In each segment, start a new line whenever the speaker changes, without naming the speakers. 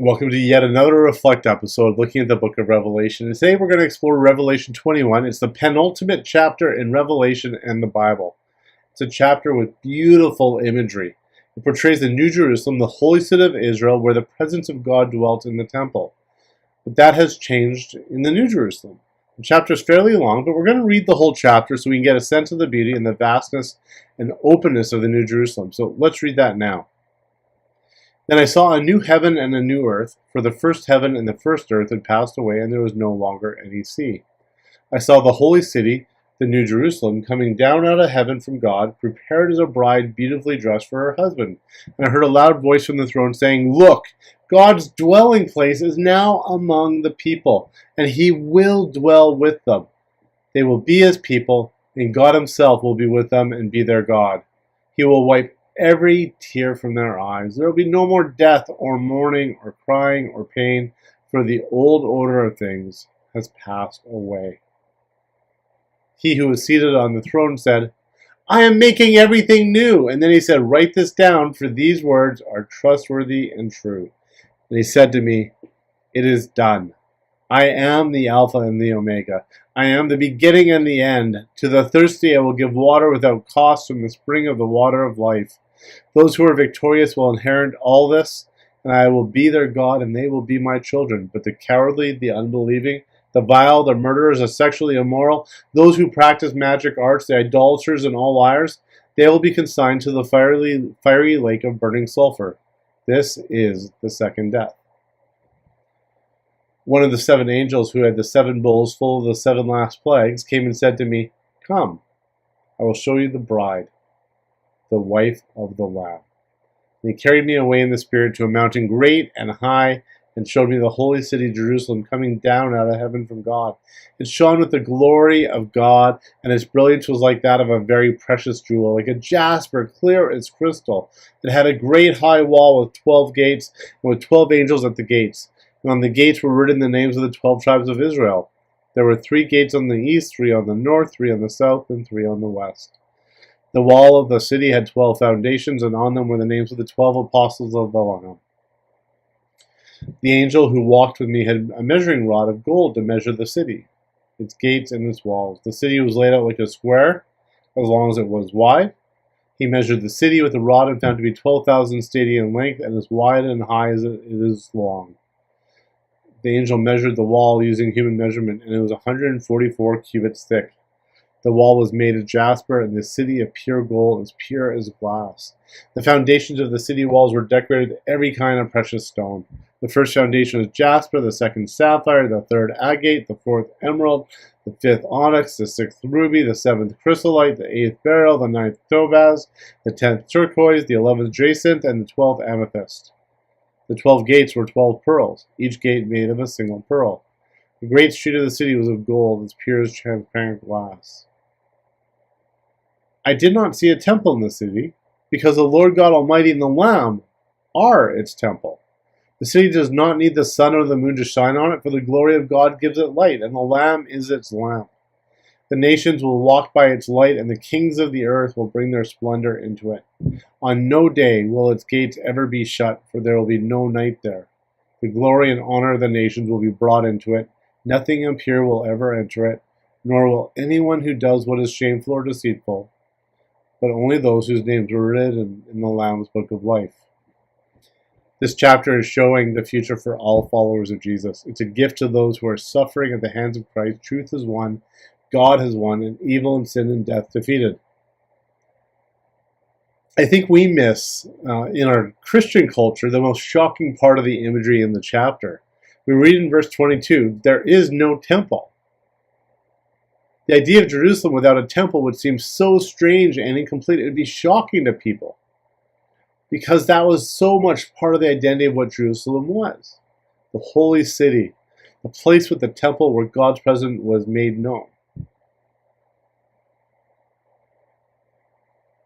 Welcome to yet another Reflect episode looking at the book of Revelation. And today we're going to explore Revelation 21. It's the penultimate chapter in Revelation and the Bible. It's a chapter with beautiful imagery. It portrays the New Jerusalem, the holy city of Israel, where the presence of God dwelt in the temple. But that has changed in the New Jerusalem. The chapter is fairly long, but we're going to read the whole chapter so we can get a sense of the beauty and the vastness and openness of the New Jerusalem. So let's read that now. Then I saw a new heaven and a new earth, for the first heaven and the first earth had passed away, and there was no longer any sea. I saw the holy city, the New Jerusalem, coming down out of heaven from God, prepared as a bride beautifully dressed for her husband. And I heard a loud voice from the throne saying, "Look, God's dwelling place is now among the people, and he will dwell with them. They will be his people, and God himself will be with them and be their God. He will wipe every tear from their eyes. There will be no more death or mourning or crying or pain, for the old order of things has passed away." He who was seated on the throne said, "I am making everything new." And then he said, "Write this down, for these words are trustworthy and true." And he said to me, "It is done. I am the Alpha and the Omega. I am the beginning and the end. To the thirsty I will give water without cost from the spring of the water of life. Those who are victorious will inherit all this, and I will be their God, and they will be my children. But the cowardly, the unbelieving, the vile, the murderers, the sexually immoral, those who practice magic arts, the idolaters, and all liars, they will be consigned to the fiery lake of burning sulfur. This is the second death. One of the seven angels who had the seven bowls full of the seven last plagues came and said to me, "Come, I will show you the bride, the wife of the Lamb." And he carried me away in the Spirit to a mountain great and high, and showed me the holy city Jerusalem coming down out of heaven from God. It shone with the glory of God, and its brilliance was like that of a very precious jewel, like a jasper, clear as crystal. It had a great high wall with 12 gates, and with 12 angels at the gates. And on the gates were written the names of the 12 tribes of Israel. There were 3 gates on the east, 3 on the north, 3 on the south, and 3 on the west. The wall of the city had 12 foundations, and on them were the names of the 12 apostles of the Lamb. The angel who walked with me had a measuring rod of gold to measure the city, its gates and its walls. The city was laid out like a square, as long as it was wide. He measured the city with a rod and found it to be 12,000 stadia in length, and as wide and high as it is long. The angel measured the wall using human measurement, and it was 144 cubits thick. The wall was made of jasper, and the city of pure gold, as pure as glass. The foundations of the city walls were decorated with every kind of precious stone. The first foundation was jasper, the second sapphire, the third agate, the fourth emerald, the fifth onyx, the sixth ruby, the seventh chrysolite, the eighth beryl, the ninth topaz, the 10th turquoise, the 11th jacinth, and the 12th amethyst. The 12 gates were 12 pearls, each gate made of a single pearl. The great street of the city was of gold, as pure as transparent glass. I did not see a temple in the city, because the Lord God Almighty and the Lamb are its temple. The city does not need the sun or the moon to shine on it, for the glory of God gives it light, and the Lamb is its lamp. The nations will walk by its light, and the kings of the earth will bring their splendor into it. On no day will its gates ever be shut, for there will be no night there. The glory and honor of the nations will be brought into it. Nothing impure will ever enter it, nor will anyone who does what is shameful or deceitful, but only those whose names were written in the Lamb's book of life. This chapter is showing the future for all followers of Jesus. It's a gift to those who are suffering at the hands of Christ. Truth has won, God has won, and evil and sin and death defeated. I think we miss, in our Christian culture, the most shocking part of the imagery in the chapter. We read in verse 22, there is no temple. The idea of Jerusalem without a temple would seem so strange and incomplete. It would be shocking to people, because that was so much part of the identity of what Jerusalem was. The holy city, the place with the temple where God's presence was made known.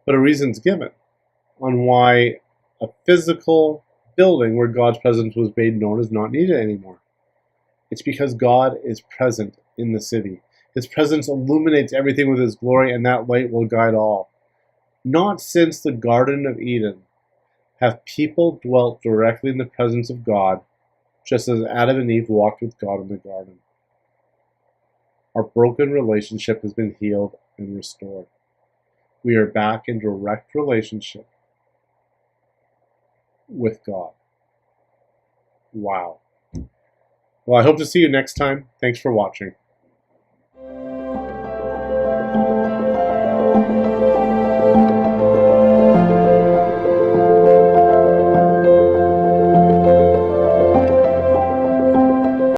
But a reason's given on why a physical building where God's presence was made known is not needed anymore. It's because God is present in the city. His presence illuminates everything with his glory, and that light will guide all. Not since the Garden of Eden have people dwelt directly in the presence of God just as Adam and Eve walked with God in the garden. Our broken relationship has been healed and restored. We are back in direct relationship with God. Wow. Well, I hope to see you next time. Thanks for watching.